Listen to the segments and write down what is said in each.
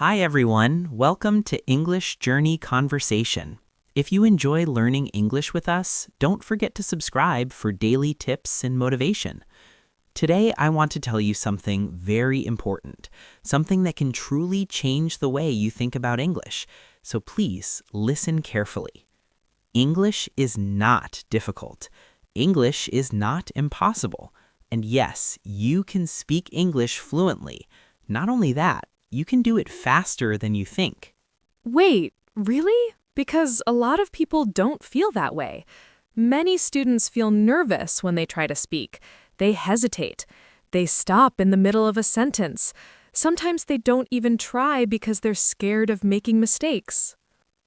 Hi everyone, welcome to English Journey Conversation. If you enjoy learning English with us, don't forget to subscribe for daily tips and motivation. Today I want to tell you something very important, something that can truly change the way you think about English. So please listen carefully. English is not difficult. English is not impossible. And yes, you can speak English fluently. Not only that, you can do it faster than you think. Wait, really? Because a lot of people don't feel that way. Many students feel nervous when they try to speak. They hesitate. They stop in the middle of a sentence. Sometimes they don't even try because they're scared of making mistakes.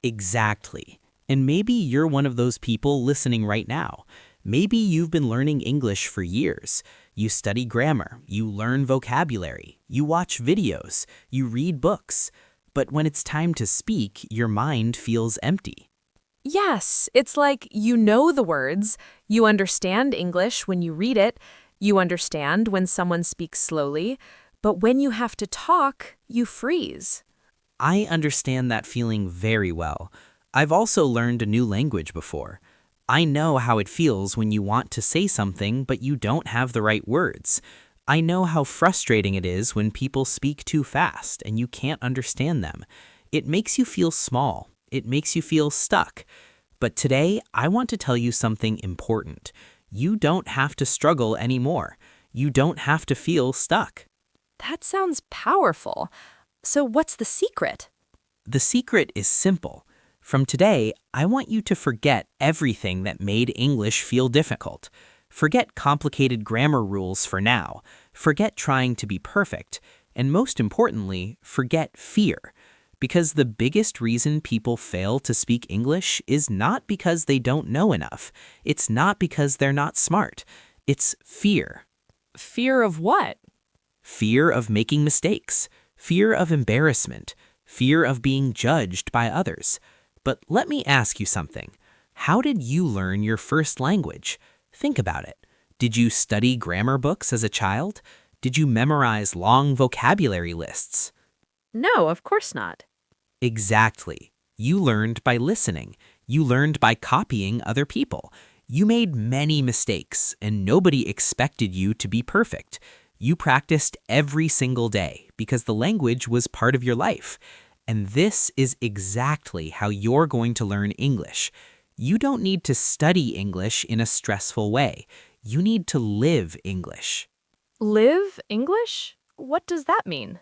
Exactly. And maybe you're one of those people listening right now. Maybe you've been learning English for years. You study grammar, you learn vocabulary, you watch videos, you read books. But when it's time to speak, your mind feels empty. Yes, it's like you know the words, you understand English when you read it, you understand when someone speaks slowly, but when you have to talk, you freeze. I understand that feeling very well. I've also learned a new language before. I know how it feels when you want to say something but you don't have the right words. I know how frustrating it is when people speak too fast and you can't understand them. It makes you feel small. It makes you feel stuck. But today, I want to tell you something important. You don't have to struggle anymore. You don't have to feel stuck. That sounds powerful. So what's the secret? The secret is simple. From today, I want you to forget everything that made English feel difficult. Forget complicated grammar rules for now. Forget trying to be perfect. And most importantly, forget fear. Because the biggest reason people fail to speak English is not because they don't know enough. It's not because they're not smart. It's fear. Fear of what? Fear of making mistakes. Fear of embarrassment. Fear of being judged by others. But let me ask you something. How did you learn your first language? Think about it. Did you study grammar books as a child? Did you memorize long vocabulary lists? No, of course not. Exactly. You learned by listening. You learned by copying other people. You made many mistakes, and nobody expected you to be perfect. You practiced every single day because the language was part of your life. And this is exactly how you're going to learn English. You don't need to study English in a stressful way. You need to live English. Live English? What does that mean?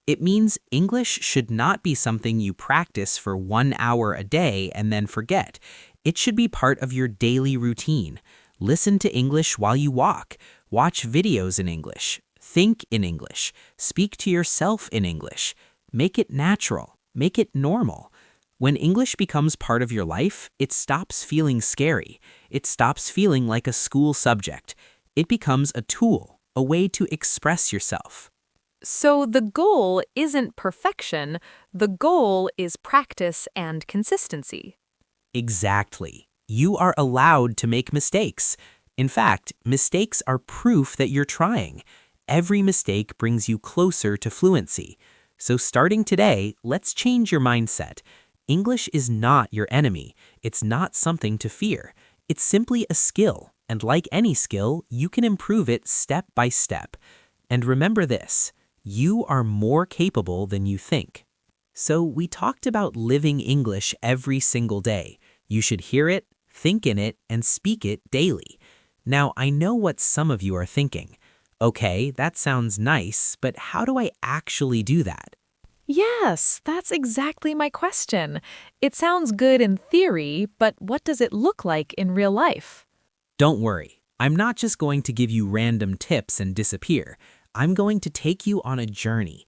It means English should not be something you practice for 1 hour a day and then forget. It should be part of your daily routine. Listen to English while you walk. Watch videos in English. Think in English. Speak to yourself in English. Make it natural. Make it normal. When English becomes part of your life, it stops feeling scary. It stops feeling like a school subject. It becomes a tool, a way to express yourself. So the goal isn't perfection, the goal is practice and consistency. Exactly. You are allowed to make mistakes. In fact, mistakes are proof that you're trying. Every mistake brings you closer to fluency. So starting today, let's change your mindset. English is not your enemy. It's not something to fear. It's simply a skill. And like any skill, you can improve it step by step. And remember this, you are more capable than you think. So we talked about living English every single day. You should hear it, think in it, and speak it daily. Now, I know what some of you are thinking. Okay, that sounds nice, but how do I actually do that? Yes, that's exactly my question. It sounds good in theory, but what does it look like in real life? Don't worry, I'm not just going to give you random tips and disappear. I'm going to take you on a journey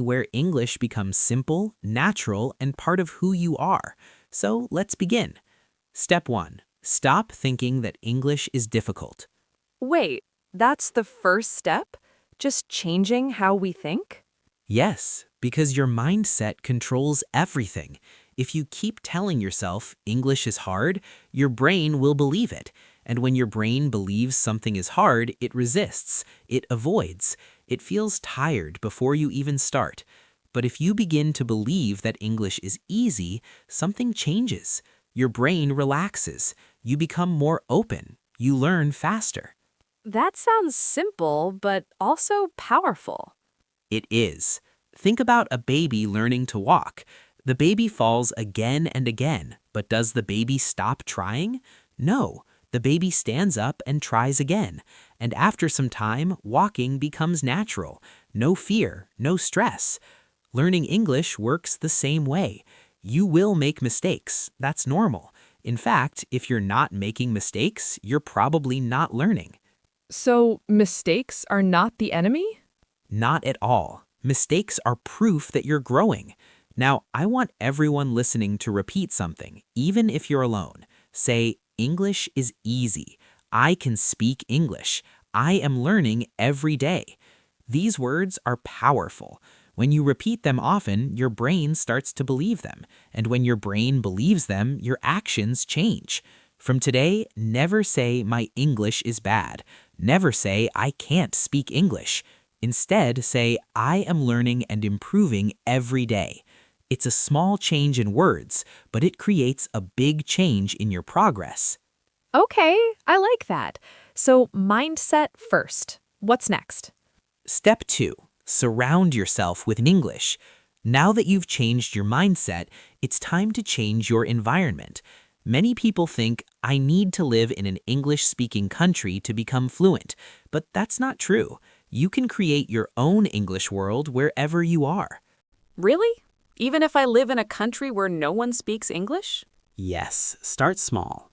where English becomes simple, natural, and part of who you are. So let's begin. Step 1. Stop thinking that English is difficult. Wait, that's the first step? Just changing how we think? Yes, because your mindset controls everything. If you keep telling yourself English is hard, your brain will believe it. And when your brain believes something is hard, it resists, it avoids, it feels tired before you even start. But if you begin to believe that English is easy, something changes. Your brain relaxes. You become more open. You learn faster. That sounds simple, but also powerful. It is. Think about a baby learning to walk. The baby falls again and again, but does the baby stop trying? No. The baby stands up and tries again. And after some time, walking becomes natural. No fear, no stress. Learning English works the same way. You will make mistakes. That's normal. In fact, if you're not making mistakes, you're probably not learning. So, mistakes are not the enemy? Not at all. Mistakes are proof that you're growing. Now, I want everyone listening to repeat something, even if you're alone. Say, English is easy. I can speak English. I am learning every day. These words are powerful. When you repeat them often, your brain starts to believe them. And when your brain believes them, your actions change. From today, never say, my English is bad. Never say, I can't speak English. Instead, say, I am learning and improving every day. It's a small change in words, but it creates a big change in your progress. Okay, I like that. So, mindset first. What's next? Step 2. Surround yourself with English. Now that you've changed your mindset, it's time to change your environment. Many people think, I need to live in an English-speaking country to become fluent, but that's not true. You can create your own English world wherever you are. Really? Even if I live in a country where no one speaks English? Yes, start small.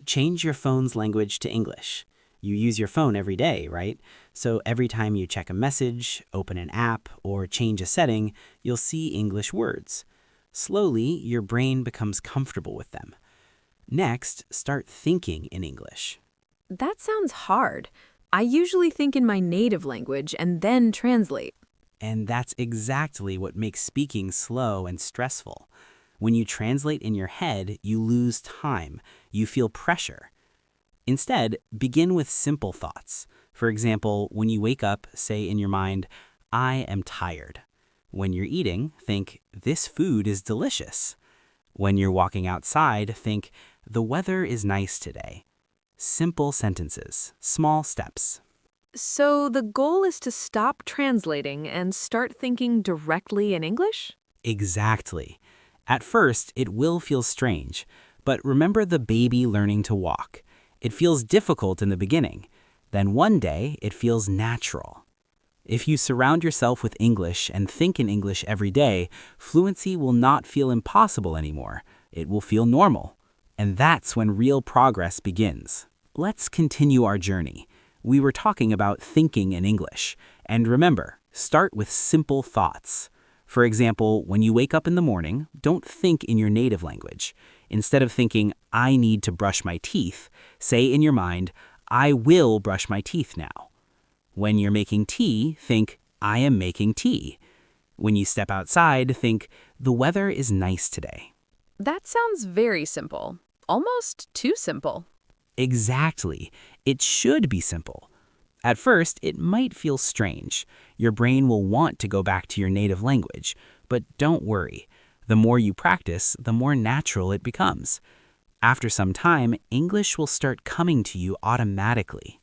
Change your phone's language to English. You use your phone every day, right? So every time you check a message, open an app, or change a setting, you'll see English words. Slowly, your brain becomes comfortable with them. Next, start thinking in English. That sounds hard. I usually think in my native language and then translate. And that's exactly what makes speaking slow and stressful. When you translate in your head, you lose time. You feel pressure. Instead, begin with simple thoughts. For example, when you wake up, say in your mind, I am tired. When you're eating, think, this food is delicious. When you're walking outside, think, the weather is nice today. Simple sentences, small steps. So the goal is to stop translating and start thinking directly in English? Exactly. At first, it will feel strange, but remember the baby learning to walk. It feels difficult in the beginning. Then one day, it feels natural. If you surround yourself with English and think in English every day, fluency will not feel impossible anymore. It will feel normal. And that's when real progress begins. Let's continue our journey. We were talking about thinking in English. And remember, start with simple thoughts. For example, when you wake up in the morning, don't think in your native language. Instead of thinking, I need to brush my teeth, say in your mind, I will brush my teeth now. When you're making tea, think, I am making tea. When you step outside, think, the weather is nice today. That sounds very simple. Almost too simple. Exactly. It should be simple. At first, it might feel strange. Your brain will want to go back to your native language. But don't worry. The more you practice, the more natural it becomes. After some time, English will start coming to you automatically.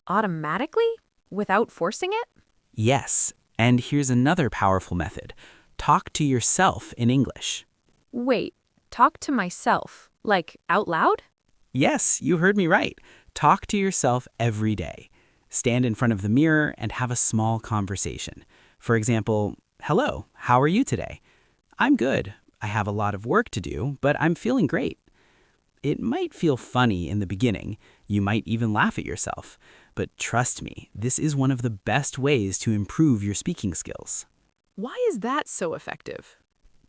Automatically? Without forcing it? Yes, and here's another powerful method. Talk to yourself in English. Wait, talk to myself, like out loud? Yes, you heard me right. Talk to yourself every day. Stand in front of the mirror and have a small conversation. For example, hello, how are you today? I'm good. I have a lot of work to do, but I'm feeling great. It might feel funny in the beginning. You might even laugh at yourself. But trust me, this is one of the best ways to improve your speaking skills. Why is that so effective?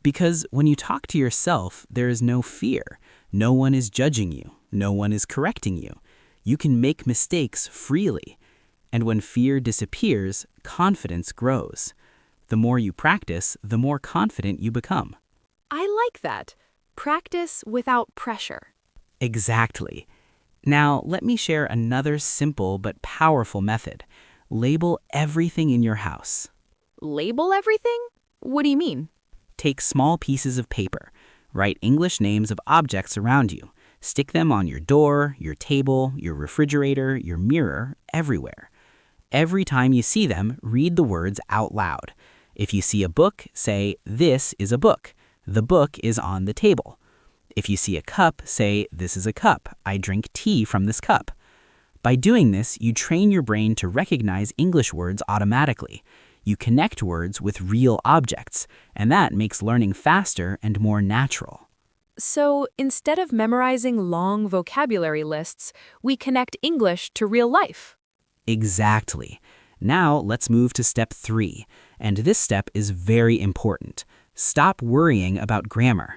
Because when you talk to yourself, there is no fear. No one is judging you. No one is correcting you. You can make mistakes freely. And when fear disappears, confidence grows. The more you practice, the more confident you become. I like that. Practice without pressure. Exactly. Now, let me share another simple but powerful method. Label everything in your house. Label everything? What do you mean? Take small pieces of paper. Write English names of objects around you. Stick them on your door, your table, your refrigerator, your mirror, everywhere. Every time you see them, read the words out loud. If you see a book, say, "This is a book. The book is on the table." If you see a cup, say, "This is a cup. I drink tea from this cup." By doing this, you train your brain to recognize English words automatically. You connect words with real objects, and that makes learning faster and more natural. So instead of memorizing long vocabulary lists, we connect English to real life. Exactly. Now let's move to step 3, and this step is very important. Stop worrying about grammar.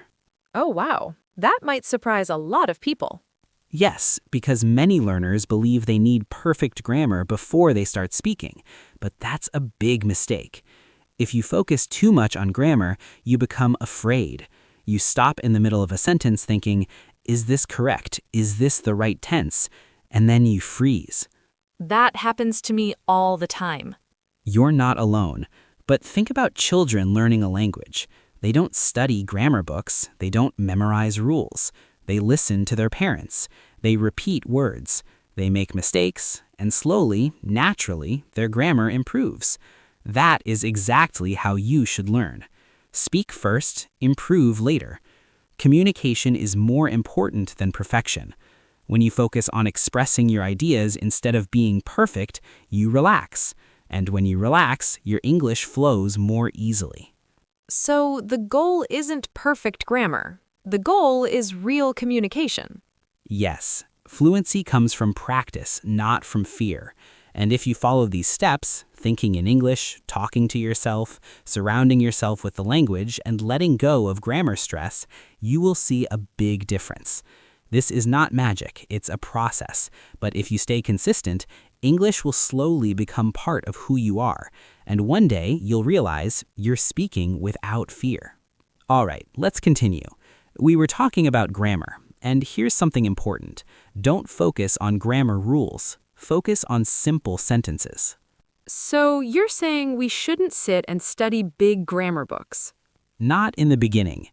Oh, wow. That might surprise a lot of people. Yes, because many learners believe they need perfect grammar before they start speaking, but that's a big mistake. If you focus too much on grammar, you become afraid. You stop in the middle of a sentence thinking, "Is this correct? Is this the right tense?" And then you freeze. That happens to me all the time. You're not alone, but think about children learning a language. They don't study grammar books, they don't memorize rules. They listen to their parents. They repeat words. They make mistakes, and slowly, naturally, their grammar improves. That is exactly how you should learn. Speak first, improve later. Communication is more important than perfection. When you focus on expressing your ideas instead of being perfect, you relax. And when you relax, your English flows more easily. So the goal isn't perfect grammar. The goal is real communication. Yes, fluency comes from practice, not from fear. And if you follow these steps, thinking in English, talking to yourself, surrounding yourself with the language, and letting go of grammar stress, you will see a big difference. This is not magic, it's a process. But if you stay consistent, English will slowly become part of who you are. And one day, you'll realize you're speaking without fear. All right, let's continue. We were talking about grammar, and here's something important. Don't focus on grammar rules. Focus on simple sentences. So you're saying we shouldn't sit and study big grammar books? Not in the beginning.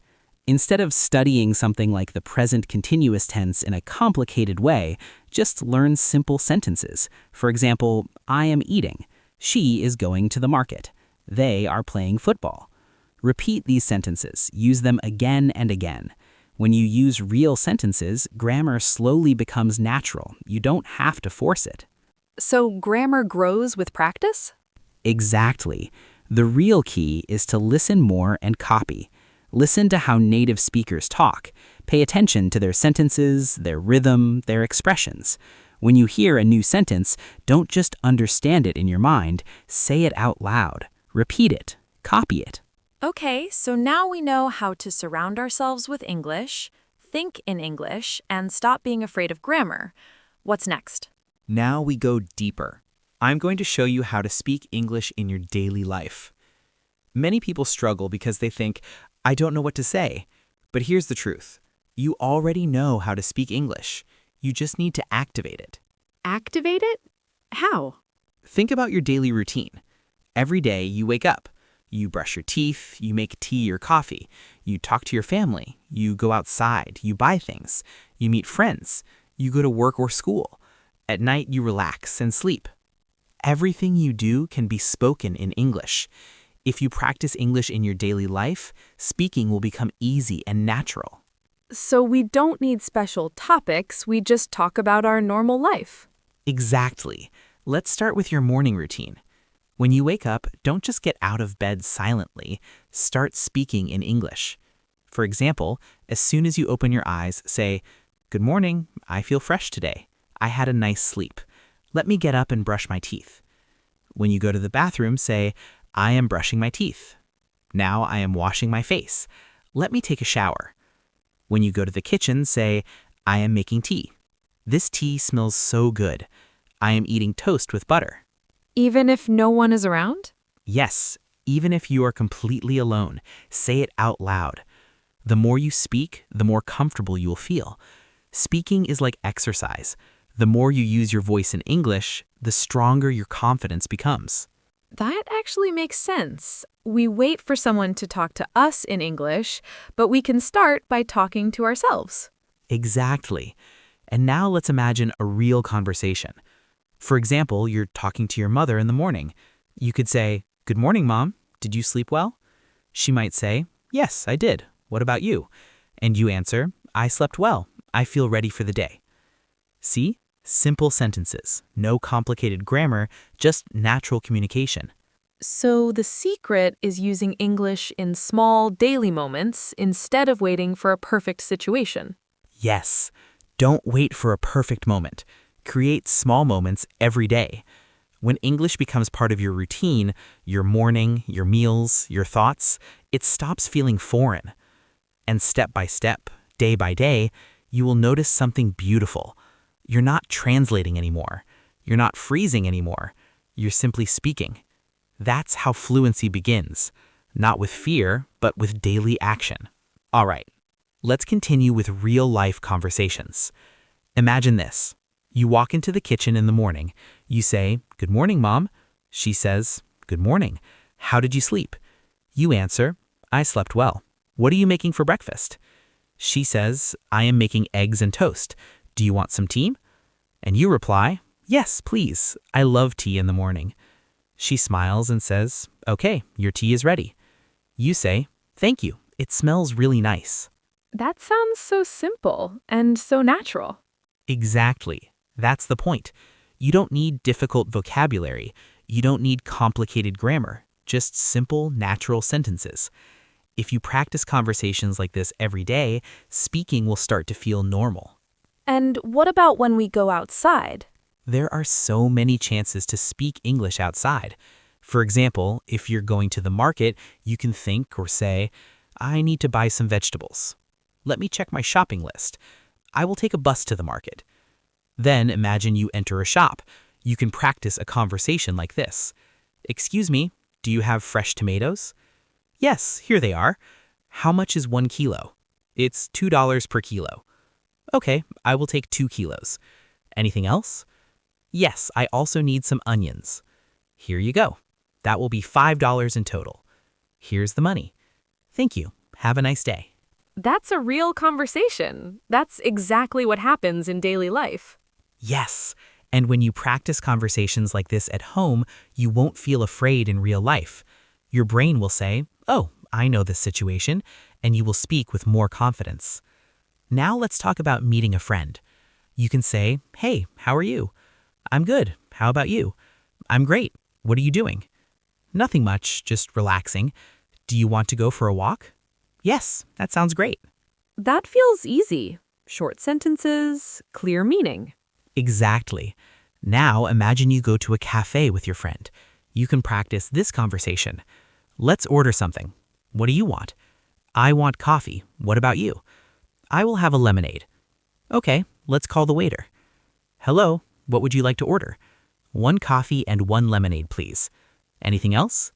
Instead of studying something like the present continuous tense in a complicated way, just learn simple sentences. For example, I am eating. She is going to the market. They are playing football. Repeat these sentences. Use them again and again. When you use real sentences, grammar slowly becomes natural. You don't have to force it. So grammar grows with practice? Exactly. The real key is to listen more and copy. Listen to how native speakers talk. Pay attention to their sentences, their rhythm, their expressions. When you hear a new sentence, don't just understand it in your mind. Say it out loud. Repeat it. Copy it. Okay, so now we know how to surround ourselves with English, think in English, and stop being afraid of grammar. What's next? Now we go deeper. I'm going to show you how to speak English in your daily life. Many people struggle because they think, "I don't know what to say." But here's the truth. You already know how to speak English. You just need to activate it. Activate it? How? Think about your daily routine. Every day you wake up. You brush your teeth, you make tea or coffee, you talk to your family, you go outside, you buy things, you meet friends, you go to work or school. At night you relax and sleep. Everything you do can be spoken in English. If you practice English in your daily life, speaking will become easy and natural. So we don't need special topics, we just talk about our normal life. Exactly. Let's start with your morning routine. When you wake up, don't just get out of bed silently. Start speaking in English. For example, as soon as you open your eyes, say, "Good morning, I feel fresh today. I had a nice sleep. Let me get up and brush my teeth." When you go to the bathroom, say, "I am brushing my teeth. Now I am washing my face. Let me take a shower." When you go to the kitchen, say, "I am making tea. This tea smells so good. I am eating toast with butter." Even if no one is around? Yes, even if you are completely alone, say it out loud. The more you speak, the more comfortable you will feel. Speaking is like exercise. The more you use your voice in English, the stronger your confidence becomes. That actually makes sense. We wait for someone to talk to us in English, but we can start by talking to ourselves. Exactly. And now let's imagine a real conversation. For example, you're talking to your mother in the morning. You could say, "Good morning, Mom. Did you sleep well?" She might say, "Yes, I did. What about you?" And you answer, "I slept well. I feel ready for the day." See? Simple sentences, no complicated grammar, just natural communication. So the secret is using English in small daily moments instead of waiting for a perfect situation. Yes, don't wait for a perfect moment. Create small moments every day. When English becomes part of your routine, your morning, your meals, your thoughts, it stops feeling foreign. And step by step, day by day, you will notice something beautiful. You're not translating anymore. You're not freezing anymore. You're simply speaking. That's how fluency begins, not with fear, but with daily action. All right, let's continue with real-life conversations. Imagine this. You walk into the kitchen in the morning. You say, "Good morning, Mom." She says, "Good morning. How did you sleep?" You answer, "I slept well. What are you making for breakfast?" She says, "I am making eggs and toast. Do you want some tea?" And you reply, "Yes, please. I love tea in the morning." She smiles and says, "Okay, your tea is ready." You say, "Thank you. It smells really nice." That sounds so simple and so natural. Exactly. That's the point. You don't need difficult vocabulary. You don't need complicated grammar. Just simple, natural sentences. If you practice conversations like this every day, speaking will start to feel normal. And what about when we go outside? There are so many chances to speak English outside. For example, if you're going to the market, you can think or say, "I need to buy some vegetables. Let me check my shopping list. I will take a bus to the market." Then imagine you enter a shop. You can practice a conversation like this. "Excuse me, do you have fresh tomatoes?" "Yes, here they are." "How much is 1 kilo?" "It's $2 per kilo." "Okay, I will take 2 kilos. Anything else?" "Yes, I also need some onions." "Here you go. That will be $5 in total. Here's the money." "Thank you. Have a nice day." That's a real conversation. That's exactly what happens in daily life. Yes, and when you practice conversations like this at home, you won't feel afraid in real life. Your brain will say, "Oh, I know this situation," and you will speak with more confidence. Now let's talk about meeting a friend. You can say, "Hey, how are you?" "I'm good. How about you?" "I'm great. What are you doing?" "Nothing much, just relaxing." "Do you want to go for a walk?" "Yes, that sounds great." That feels easy. Short sentences, clear meaning. Exactly. Now imagine you go to a cafe with your friend. You can practice this conversation. "Let's order something. What do you want?" "I want coffee. What about you?" "I will have a lemonade." "Okay, let's call the waiter." "Hello, what would you like to order?" "1 coffee and 1 lemonade, please." "Anything else?"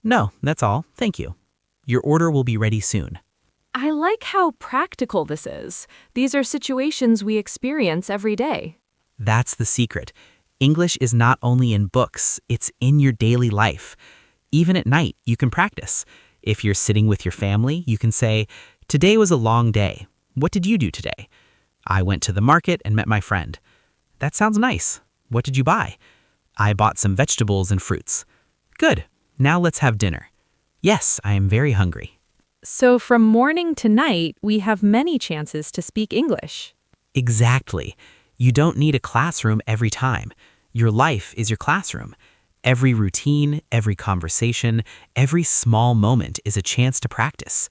"No, that's all. Thank you." Your order will be ready soon. I like how practical this is. These are situations we experience every day. That's the secret. English is not only in books, it's in your daily life. Even at night, you can practice. If you're sitting with your family, you can say, "Today was a long day. What did you do today?" "I went to the market and met my friend." "That sounds nice. What did you buy?" "I bought some vegetables and fruits." "Good. Now let's have dinner." "Yes, I am very hungry." So from morning to night, we have many chances to speak English. Exactly. You don't need a classroom every time. Your life is your classroom. Every routine, every conversation, every small moment is a chance to practice.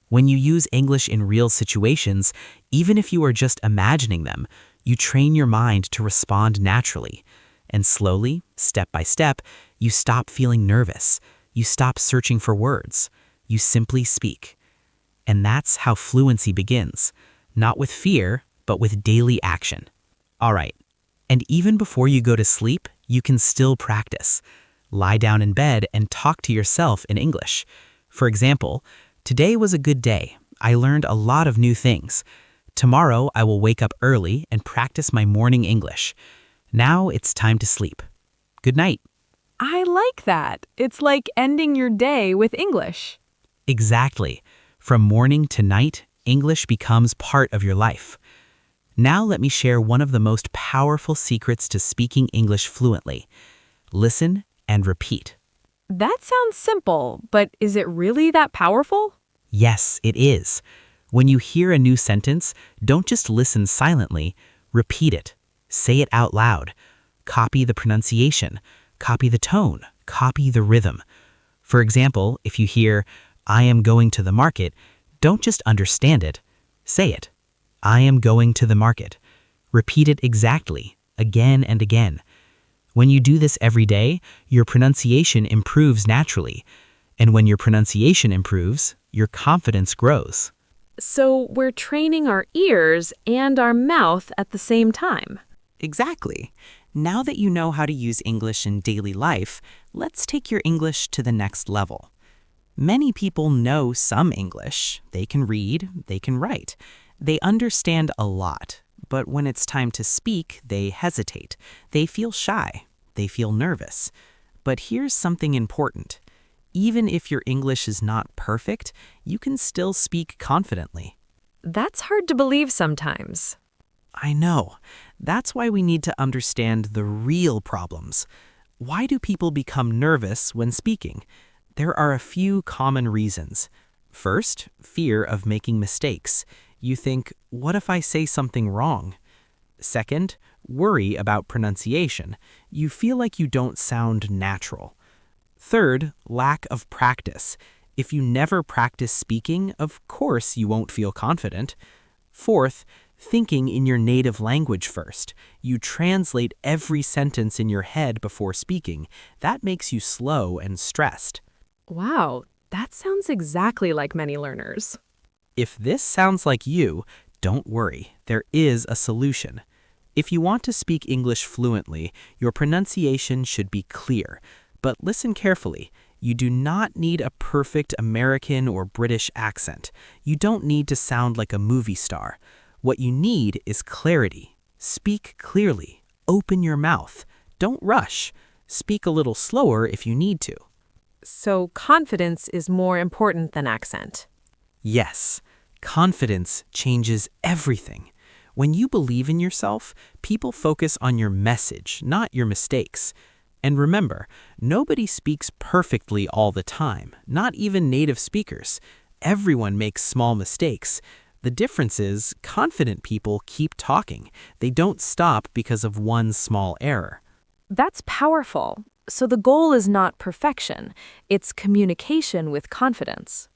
When you use English in real situations, even if you are just imagining them, you train your mind to respond naturally. And slowly, step by step, you stop feeling nervous. You stop searching for words. You simply speak. And that's how fluency begins, not with fear, but with daily action. All right. And even before you go to sleep, you can still practice. Lie down in bed and talk to yourself in English. For example, "Today was a good day. I learned a lot of new things. Tomorrow I will wake up early and practice my morning English. Now it's time to sleep. Good night." I like that. It's like ending your day with English. Exactly. From morning to night, English becomes part of your life. Now let me share one of the most powerful secrets to speaking English fluently. Listen and repeat. That sounds simple, but is it really that powerful? Yes, it is. When you hear a new sentence, don't just listen silently, repeat it. Say it out loud. Copy the pronunciation, copy the tone, copy the rhythm. For example, if you hear, I am going to the market, don't just understand it. Say it. I am going to the market. Repeat it exactly, again and again. When you do this every day, your pronunciation improves naturally. And when your pronunciation improves, your confidence grows. So we're training our ears and our mouth at the same time. Exactly. Now that you know how to use English in daily life, let's take your English to the next level. Many people know some English. They can read, they can write. They understand a lot. But when it's time to speak, they hesitate. They feel shy. They feel nervous. But here's something important. Even if your English is not perfect, you can still speak confidently. That's hard to believe sometimes. I know. That's why we need to understand the real problems. Why do people become nervous when speaking? There are a few common reasons. First, fear of making mistakes. You think, what if I say something wrong? Second, worry about pronunciation. You feel like you don't sound natural. Third, lack of practice. If you never practice speaking, of course you won't feel confident. Fourth, thinking in your native language first. You translate every sentence in your head before speaking. That makes you slow and stressed. Wow, that sounds exactly like many learners. If this sounds like you, don't worry. There is a solution. If you want to speak English fluently, your pronunciation should be clear. But listen carefully. You do not need a perfect American or British accent. You don't need to sound like a movie star. What you need is clarity. Speak clearly. Open your mouth. Don't rush. Speak a little slower if you need to. So confidence is more important than accent. Yes, confidence changes everything. When you believe in yourself, people focus on your message, not your mistakes. And remember, nobody speaks perfectly all the time, not even native speakers. Everyone makes small mistakes. The difference is, confident people keep talking. They don't stop because of one small error. That's powerful. So the goal is not perfection, it's communication with confidence.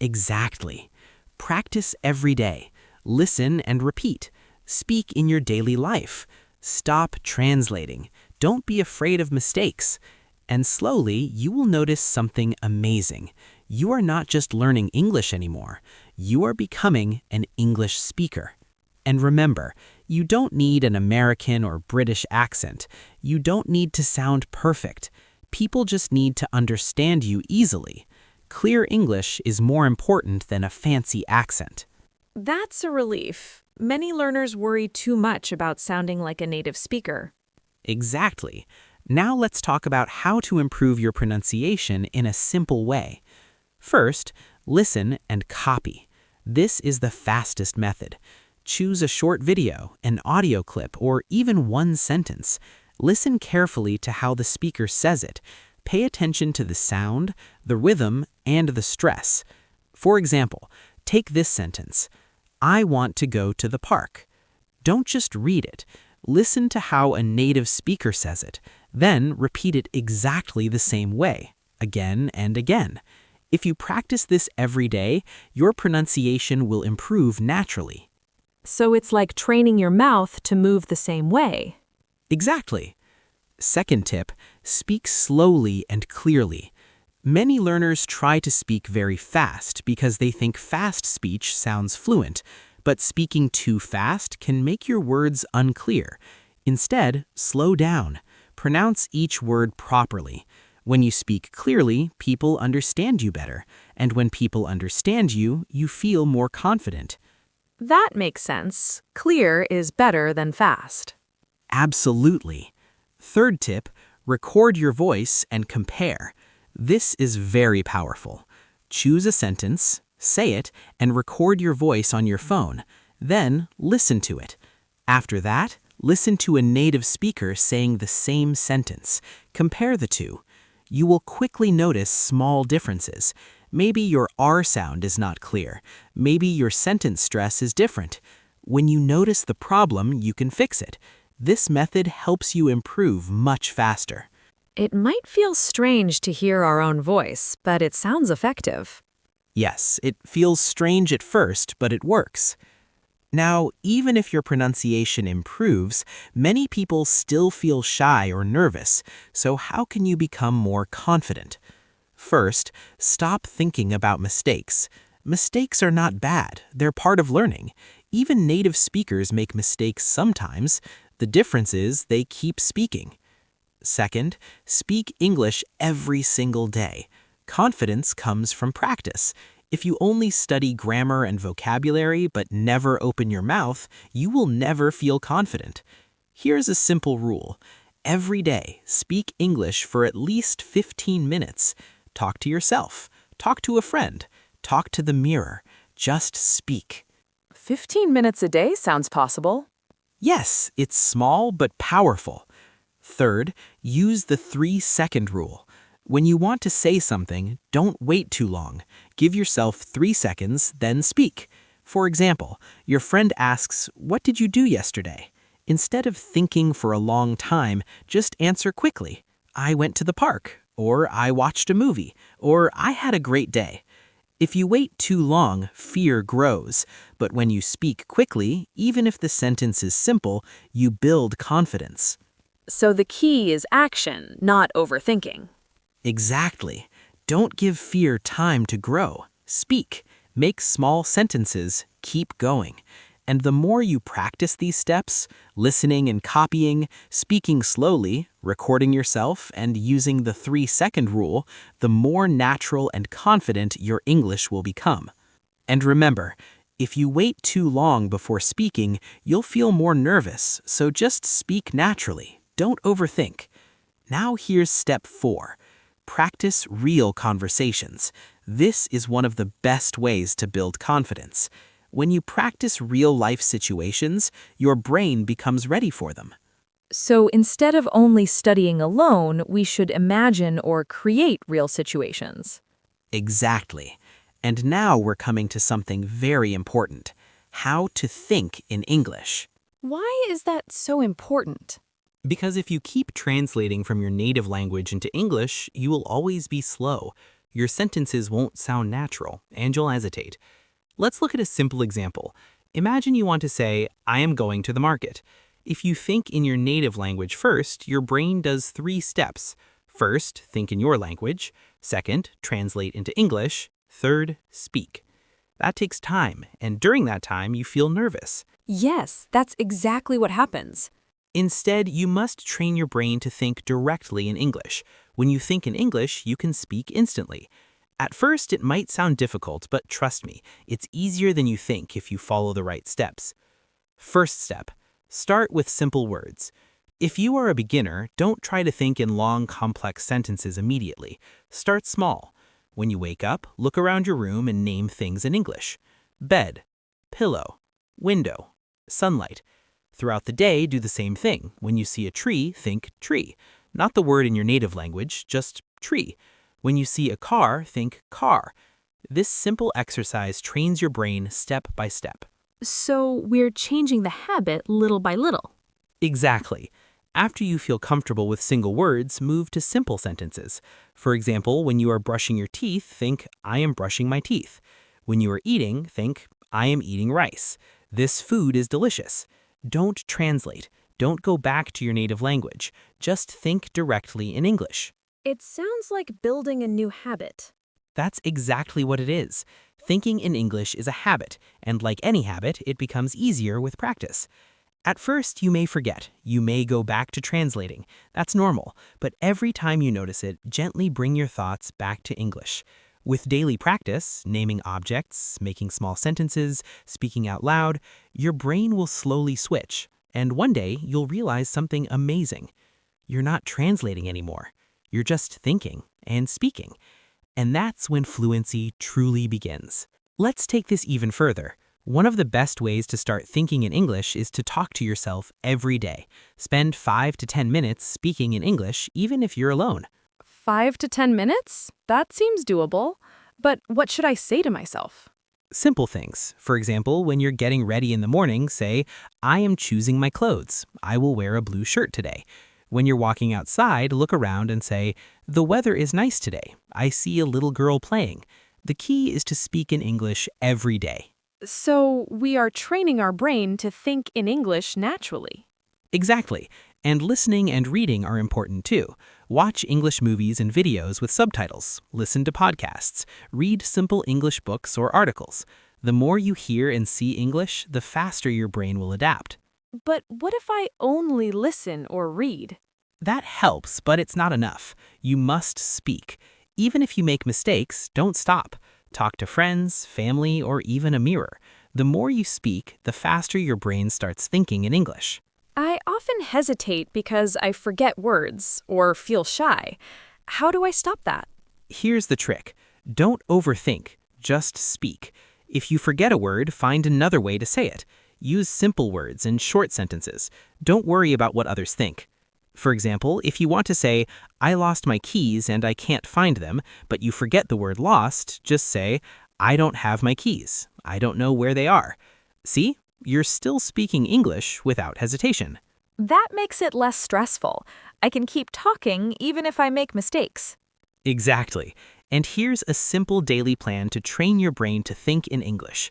Exactly. Practice every day. Listen and repeat. Speak in your daily life. Stop translating. Don't be afraid of mistakes. And slowly, you will notice something amazing. You are not just learning English anymore. You are becoming an English speaker. And remember, you don't need an American or British accent. You don't need to sound perfect. People just need to understand you easily. Clear English is more important than a fancy accent. That's a relief. Many learners worry too much about sounding like a native speaker. Exactly. Now let's talk about how to improve your pronunciation in a simple way. First, listen and copy. This is the fastest method. Choose a short video, an audio clip, or even one sentence. Listen carefully to how the speaker says it. Pay attention to the sound, the rhythm, and the stress. For example, take this sentence. I want to go to the park. Don't just read it. Listen to how a native speaker says it. Then repeat it exactly the same way, again and again. If you practice this every day, your pronunciation will improve naturally. So it's like training your mouth to move the same way. Exactly. Second tip, speak slowly and clearly. Many learners try to speak very fast because they think fast speech sounds fluent, but speaking too fast can make your words unclear. Instead, slow down. Pronounce each word properly. When you speak clearly, people understand you better, and when people understand you, you feel more confident. That makes sense. Clear is better than fast. Absolutely. Third tip, Record your voice and compare. This is very powerful. Choose a sentence, say it, and record your voice on your phone. Then listen to it. After that, listen to a native speaker saying the same sentence. Compare the two. You will quickly notice small differences. Maybe your R sound is not clear. Maybe your sentence stress is different. When you notice the problem, you can fix it. This method helps you improve much faster. It might feel strange to hear our own voice, but it sounds effective. Yes, it feels strange at first, but it works. Now, even if your pronunciation improves, many people still feel shy or nervous, so how can you become more confident? First, stop thinking about mistakes. Mistakes are not bad, they're part of learning. Even native speakers make mistakes sometimes. The difference is they keep speaking. Second, speak English every single day. Confidence comes from practice. If you only study grammar and vocabulary but never open your mouth, you will never feel confident. Here's a simple rule. Every day, speak English for at least 15 minutes. Talk to yourself. Talk to a friend. Talk to the mirror. Just speak. 15 minutes a day sounds possible. Yes, it's small but powerful. Third, use the 3-second rule. When you want to say something, don't wait too long. Give yourself 3 seconds, then speak. For example, your friend asks, "What did you do yesterday?" Instead of thinking for a long time, just answer quickly. "I went to the park," or "I watched a movie," or "I had a great day." If you wait too long, fear grows. But when you speak quickly, even if the sentence is simple, you build confidence. So the key is action, not overthinking. Exactly. Don't give fear time to grow. Speak. Make small sentences. Keep going. And the more you practice these steps, listening and copying, speaking slowly, recording yourself, and using the 3-second rule, the more natural and confident your English will become. And remember, if you wait too long before speaking, you'll feel more nervous, so just speak naturally. Don't overthink. Now here's step 4. Practice real conversations. This is one of the best ways to build confidence. When you practice real-life situations, your brain becomes ready for them. So instead of only studying alone, we should imagine or create real situations. Exactly. And now we're coming to something very important. How to think in English. Why is that so important? Because if you keep translating from your native language into English, you will always be slow. Your sentences won't sound natural, and you'll hesitate. Let's look at a simple example. Imagine you want to say, "I am going to the market." If you think in your native language first, your brain does 3 steps. First, think in your language. Second, translate into English. Third, speak. That takes time, and during that time, you feel nervous. Yes, that's exactly what happens. Instead, you must train your brain to think directly in English. When you think in English, you can speak instantly. At first, it might sound difficult, but trust me, it's easier than you think if you follow the right steps. First step, start with simple words. If you are a beginner, don't try to think in long, complex sentences immediately. Start small. When you wake up, look around your room and name things in English. Bed, pillow, window, sunlight. Throughout the day, do the same thing. When you see a tree, think tree. Not the word in your native language, just tree. When you see a car, think car. This simple exercise trains your brain step by step. So we're changing the habit little by little. Exactly. After you feel comfortable with single words, move to simple sentences. For example, when you are brushing your teeth, think, "I am brushing my teeth." When you are eating, think, "I am eating rice." This food is delicious. Don't translate. Don't go back to your native language. Just think directly in English. It sounds like building a new habit. That's exactly what it is. Thinking in English is a habit, and like any habit, it becomes easier with practice. At first, you may forget. You may go back to translating. That's normal, but every time you notice it, gently bring your thoughts back to English. With daily practice, naming objects, making small sentences, speaking out loud, your brain will slowly switch, and one day you'll realize something amazing. You're not translating anymore. You're just thinking and speaking. And that's when fluency truly begins. Let's take this even further. One of the best ways to start thinking in English is to talk to yourself every day. Spend 5 to 10 minutes speaking in English, even if you're alone. 5 to 10 minutes? That seems doable. But what should I say to myself? Simple things. For example, when you're getting ready in the morning, say, I am choosing my clothes. I will wear a blue shirt today. When you're walking outside, look around and say, the weather is nice today. I see a little girl playing. The key is to speak in English every day. So we are training our brain to think in English naturally. Exactly. And listening and reading are important too. Watch English movies and videos with subtitles. Listen to podcasts. Read simple English books or articles. The more you hear and see English, the faster your brain will adapt. But what if I only listen or read? That helps, but it's not enough. You must speak. Even if you make mistakes, don't stop. Talk to friends, family, or even a mirror. The more you speak, the faster your brain starts thinking in English. I often hesitate because I forget words or feel shy. How do I stop that? Here's the trick. Don't overthink, just speak. If you forget a word, find another way to say it. Use simple words and short sentences. Don't worry about what others think. For example, if you want to say, I lost my keys and I can't find them, but you forget the word lost, just say, I don't have my keys. I don't know where they are. See? You're still speaking English without hesitation. That makes it less stressful. I can keep talking even if I make mistakes. Exactly. And here's a simple daily plan to train your brain to think in English.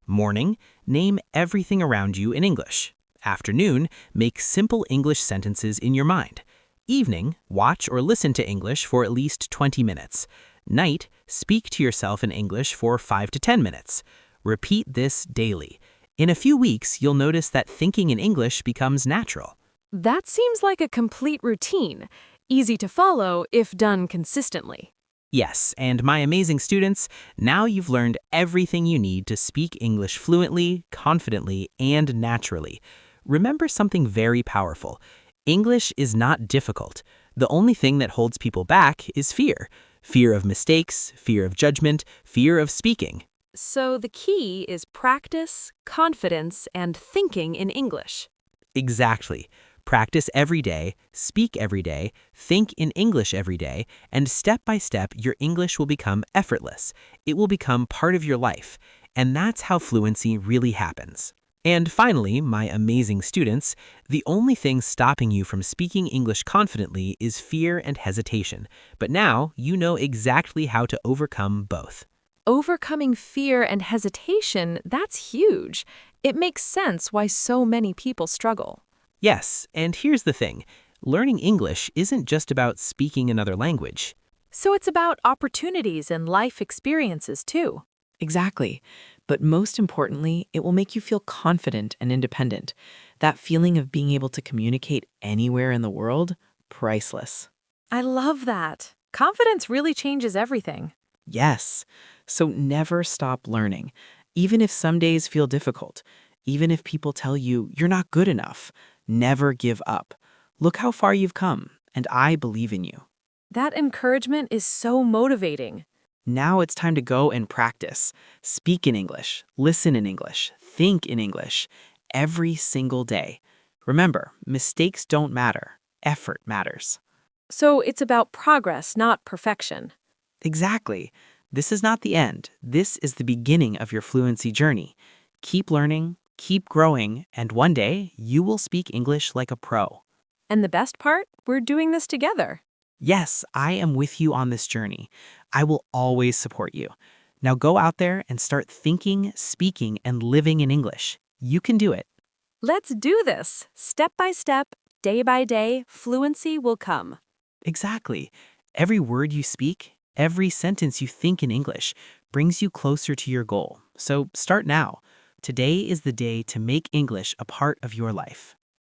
Morning, name everything around you in English. Afternoon, make simple English sentences in your mind. Evening, watch or listen to English for at least 20 minutes. Night, speak to yourself in English for 5 to 10 minutes. Repeat this daily. In a few weeks, you'll notice that thinking in English becomes natural. That seems like a complete routine, easy to follow if done consistently. Yes, and my amazing students, now you've learned everything you need to speak English fluently, confidently, and naturally. Remember something very powerful. English is not difficult. The only thing that holds people back is fear. Fear of mistakes, fear of judgment, fear of speaking. So the key is practice, confidence, and thinking in English. Exactly. Practice every day, speak every day, think in English every day, and step by step, your English will become effortless. It will become part of your life. And that's how fluency really happens. And finally, my amazing students, the only thing stopping you from speaking English confidently is fear and hesitation. But now you know exactly how to overcome both. Overcoming fear and hesitation, that's huge. It makes sense why so many people struggle. Yes, and here's the thing. Learning English isn't just about speaking another language. So it's about opportunities and life experiences too. Exactly. But most importantly, it will make you feel confident and independent. That feeling of being able to communicate anywhere in the world, priceless. I love that. Confidence really changes everything. Yes. So never stop learning, even if some days feel difficult, even if people tell you you're not good enough. Never give up. Look how far you've come, and I believe in you. That encouragement is so motivating. Now it's time to go and practice. Speak in English, listen in English, think in English every single day. Remember, mistakes don't matter. Effort matters. So it's about progress, not perfection. Exactly. This is not the end. This is the beginning of your fluency journey. Keep learning, keep growing, and one day you will speak English like a pro. And the best part, we're doing this together. Yes, I am with you on this journey. I will always support you. Now go out there and start thinking, speaking, and living in English. You can do it. Let's do this. Step by step, day by day, fluency will come. Exactly. Every word you speak, every sentence you think in English brings you closer to your goal. So start now. Today is the day to make English a part of your life.